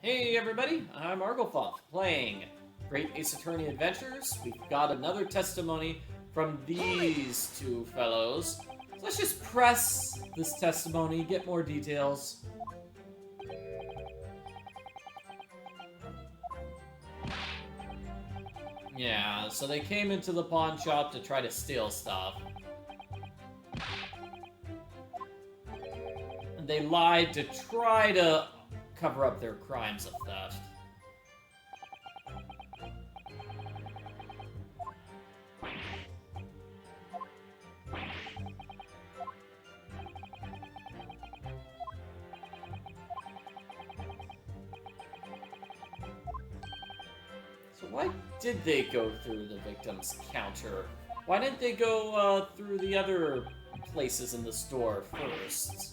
Hey everybody, I'm Arglefoff, playing Great Ace Attorney Adventures. We've got another testimony from these two fellows. So let's just press this testimony, get more details. Yeah, so they came into the pawn shop to try to steal stuff. And they lied to try to cover up their crimes of theft. So why did they go through the victim's counter? Why didn't they go through the other places in the store first?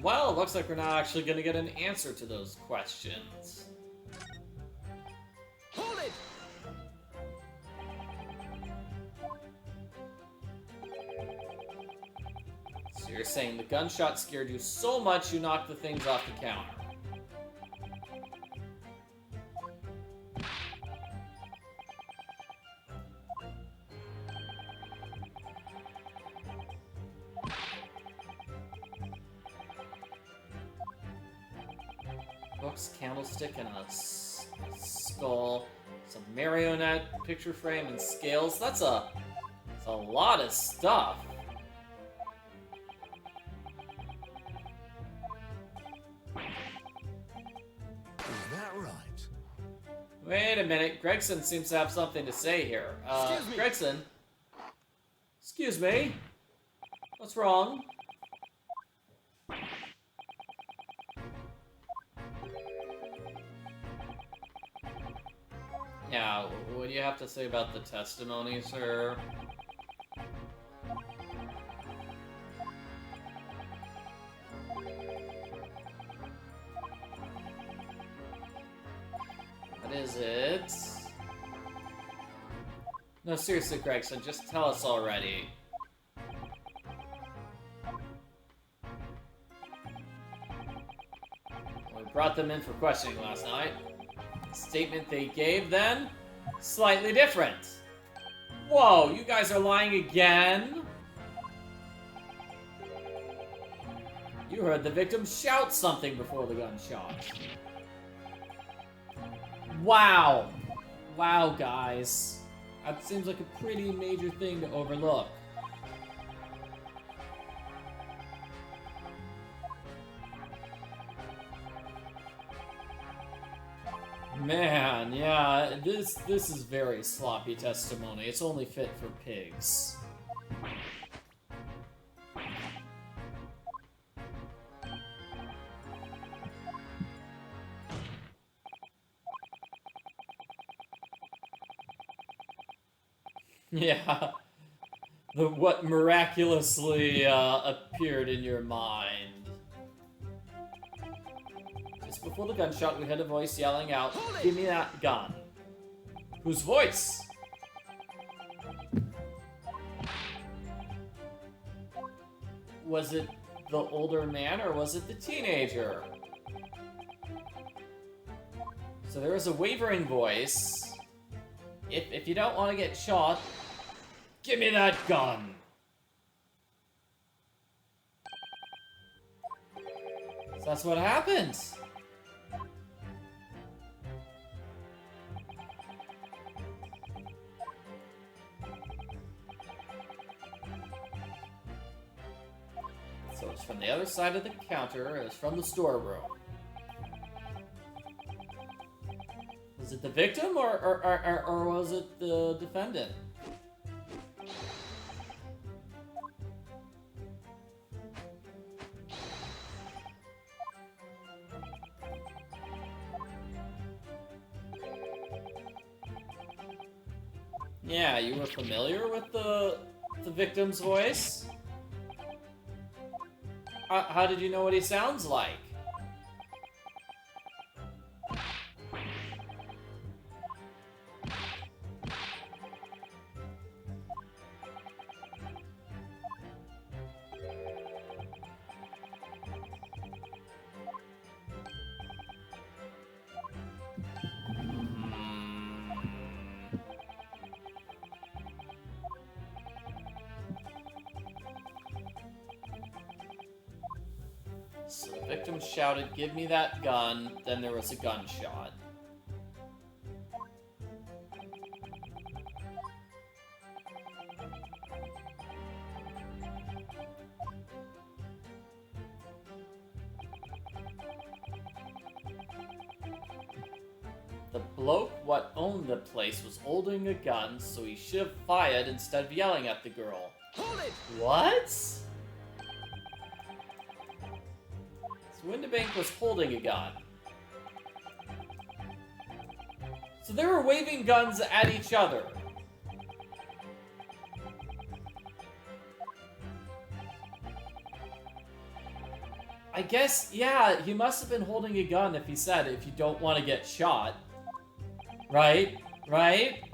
Well, it looks like we're not actually going to get an answer to those questions. Hold it! So you're saying the gunshot scared you so much you knocked the things off the counter. Books, candlestick, and a skull. Some marionette, picture frame, and scales. That's a lot of stuff. Is that right? Wait a minute. Gregson seems to have something to say here. Excuse me. Gregson? Excuse me? What's wrong? Yeah, what do you have to say about the testimony, sir? What is it? No, seriously, Gregson, just tell us already. We brought them in for questioning last night. Statement they gave then, slightly different. Whoa, you guys are lying again? You heard the victim shout something before the gunshot. Wow. Wow, guys. That seems like a pretty major thing to overlook. Man, yeah, this is very sloppy testimony. It's only fit for pigs. Yeah. What miraculously appeared in your mind. Just before the gunshot, we heard a voice yelling out, "Give me that gun." Whose voice? Was it the older man or was it the teenager? So there was a wavering voice. If you don't want to get shot, give me that gun. So that's what happened. So it's from the other side of the counter. It was from the storeroom. Was it the victim or was it the defendant? Yeah, you were familiar with the victim's voice? How did you know what he sounds like? So the victim shouted, "Give me that gun," then there was a gunshot. The bloke what owned the place was holding a gun, so he should have fired instead of yelling at the girl. Hold it! What? So Windibank was holding a gun. So they were waving guns at each other. I guess, yeah, he must have been holding a gun if he said, "If you don't want to get shot." Right? Right?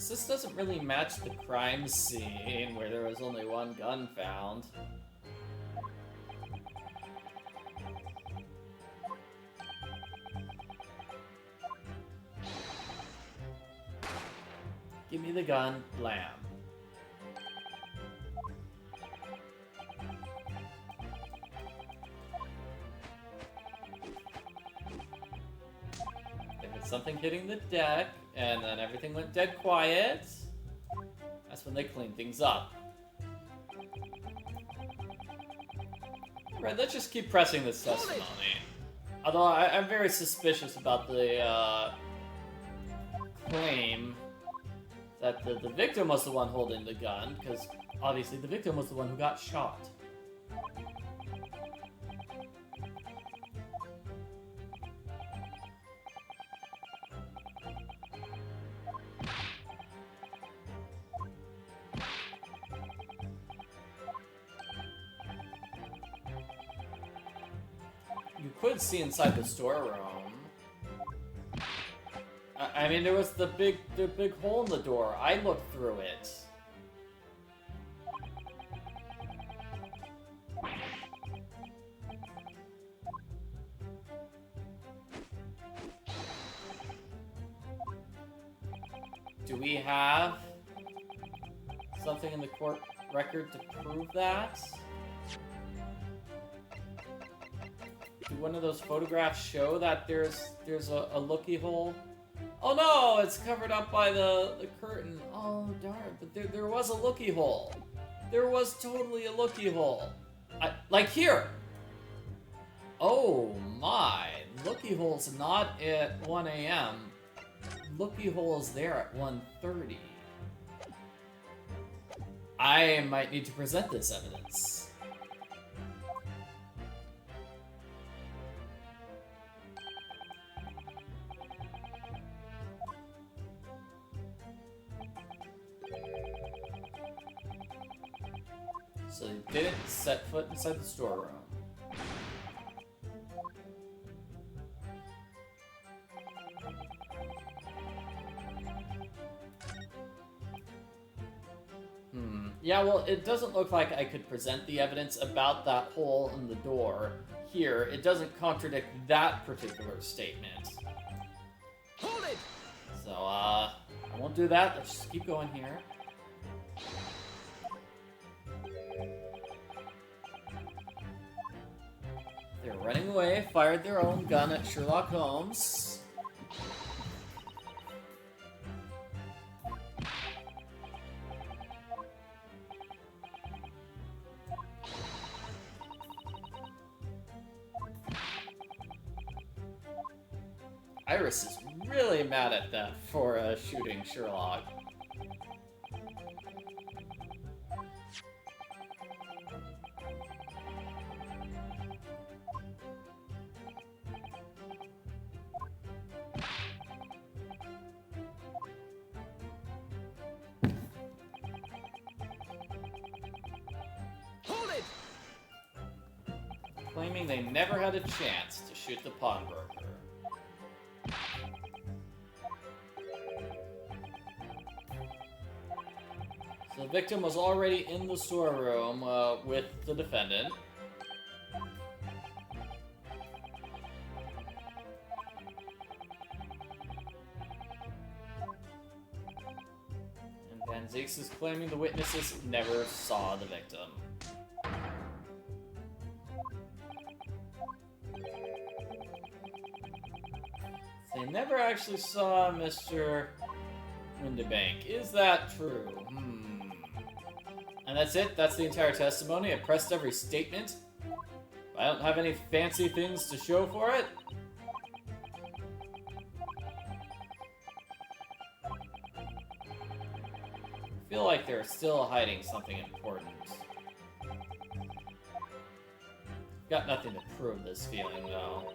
This doesn't really match the crime scene where there was only one gun found. Give me the gun, blam. If it's something hitting the deck, and then everything went dead quiet, that's when they clean things up. Alright, let's just keep pressing this testimony. Although I'm very suspicious about the claim that the victim was the one holding the gun, because obviously the victim was the one who got shot. You could see inside the storeroom. I mean, there was the big hole in the door. I looked through it. Do we have something in the court record to prove that? Do one of those photographs show that there's a looky hole? Oh no, it's covered up by the curtain. Oh darn, but there was a looky hole. There was totally a looky hole. Like here. Oh my, looky hole's not at 1 a.m. Looky hole is there at 1:30. I might need to present this evidence. So they didn't set foot inside the storeroom. Yeah, well, it doesn't look like I could present the evidence about that hole in the door here. It doesn't contradict that particular statement. Hold it! So, I won't do that. Let's just keep going here. They're running away, fired their own gun at Sherlock Holmes. Iris is really mad at them for shooting Sherlock. Hold it! Claiming they never had a chance to shoot the pawnbroker. So the victim was already in the storeroom with the defendant. And Van Zeeks is claiming the witnesses never saw the victim. They never actually saw Mr. Windibank. Is that true? And that's it? That's the entire testimony? I pressed every statement? I don't have any fancy things to show for it? I feel like they're still hiding something important. Got nothing to prove this feeling, though.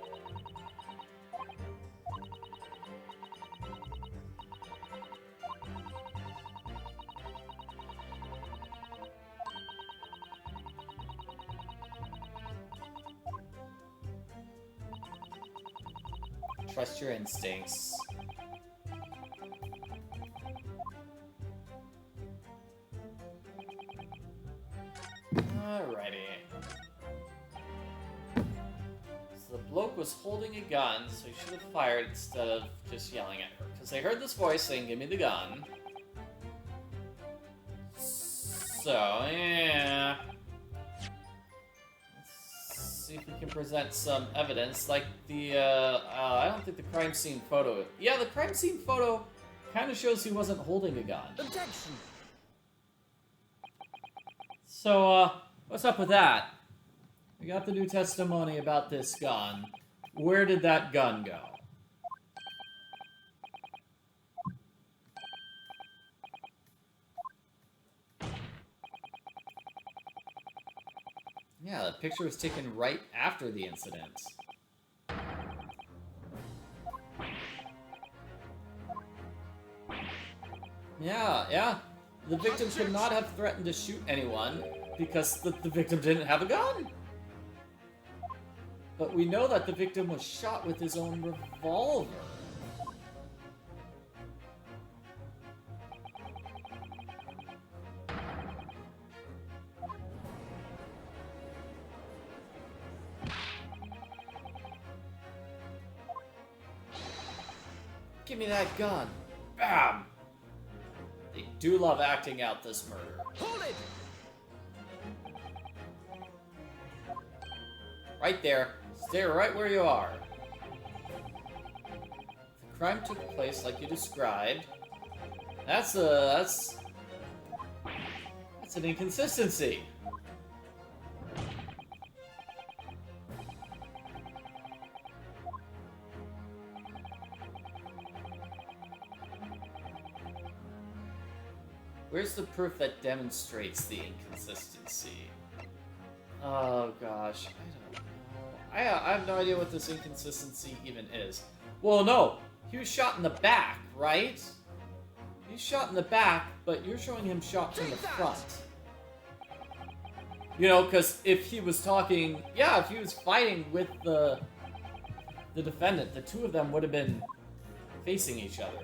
Trust your instincts. Alrighty. So the bloke was holding a gun, so he should have fired instead of just yelling at her. Because they heard this voice saying, "Give me the gun." So, yeah. See if we can present some evidence, like the, I don't think the crime scene photo... Yeah, the crime scene photo kind of shows he wasn't holding a gun. Objection! So, what's up with that? We got the new testimony about this gun. Where did that gun go? Yeah, the picture was taken right after the incident. Yeah. The victim could not have threatened to shoot anyone because the victim didn't have a gun. But we know that the victim was shot with his own revolver. Give me that gun. Bam! They do love acting out this murder. Hold it! Right there. Stay right where you are. The crime took place like you described. That's an inconsistency. Where's the proof that demonstrates the inconsistency? Oh gosh, I don't know. I have no idea what this inconsistency even is. Well, no, he was shot in the back, right? He's shot in the back, but you're showing him shot from the front. You know, because if he was talking, yeah, if he was fighting with the defendant, the two of them would have been facing each other.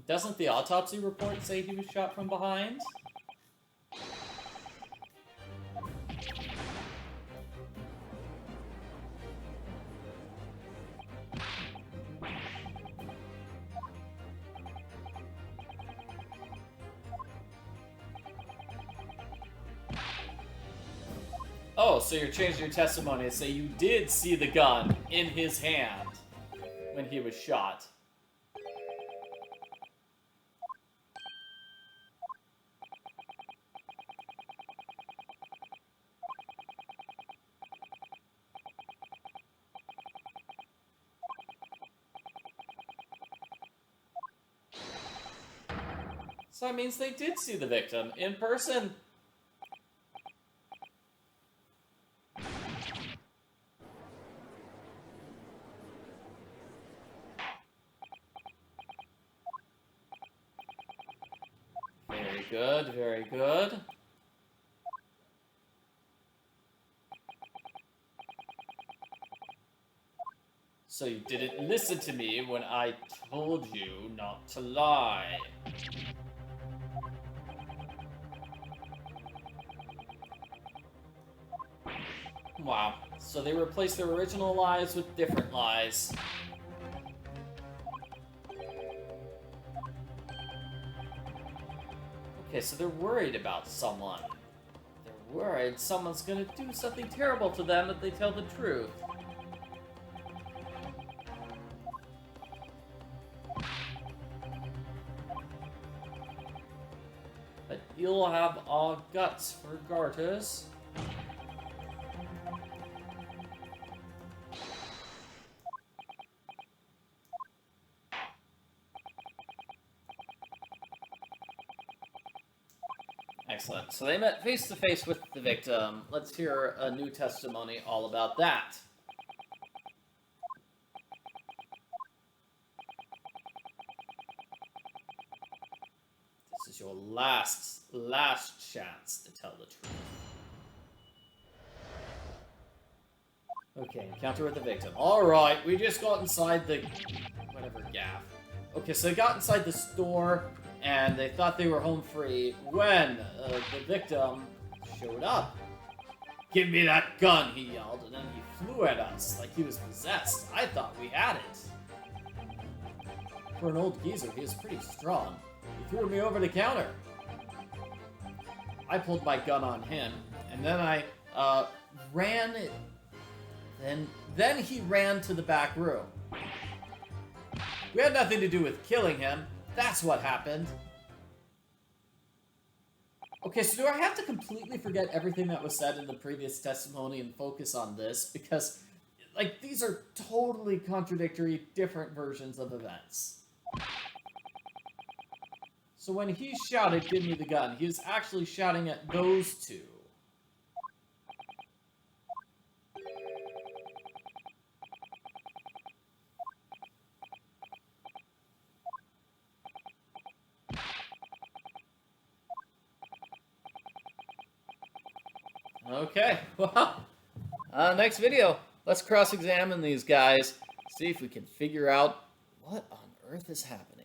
Doesn't the autopsy report say he was shot from behind? Oh, so you're changing your testimony to say you did see the gun in his hand when he was shot. So that means they did see the victim in person. Very good, very good. So you didn't listen to me when I told you not to lie. Wow. So they replaced their original lies with different lies. Okay, so they're worried about someone. They're worried someone's gonna do something terrible to them if they tell the truth. But you'll have all guts for garters. Excellent. So they met face to face with the victim. Let's hear a new testimony all about that. This is your last chance to tell the truth. Okay, encounter with the victim. Alright, we just got inside the... whatever, gaff. Okay, so they got inside the store, and they thought they were home free when the victim showed up. "Give me that gun," he yelled, and then he flew at us like he was possessed. I thought we had it. For an old geezer, he is pretty strong. He threw me over the counter. I pulled my gun on him, and then I ran it. Then he ran to the back room. We had nothing to do with killing him. That's what happened. Okay, so do I have to completely forget everything that was said in the previous testimony and focus on this? Because, like, these are totally contradictory, different versions of events. So when he shouted, "Give me the gun," he was actually shouting at those two. Okay, well, next video, let's cross-examine these guys, see if we can figure out what on earth is happening.